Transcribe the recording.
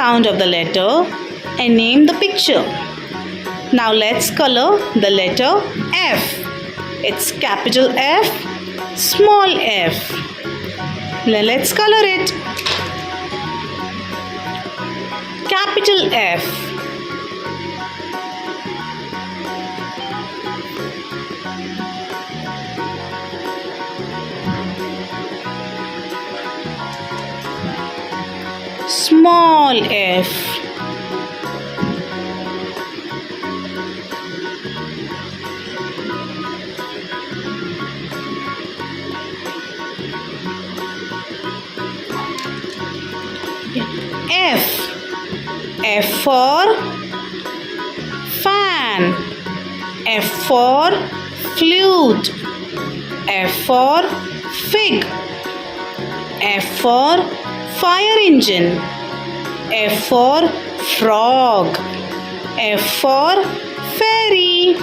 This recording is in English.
sound of the letter and name the picture. Now let's color the letter F. It's capital F, small f. Let's color it. Capital F. Small f. F. F for fan. F for flute. F for fig. F for fire engine. F for frog. F for fairy.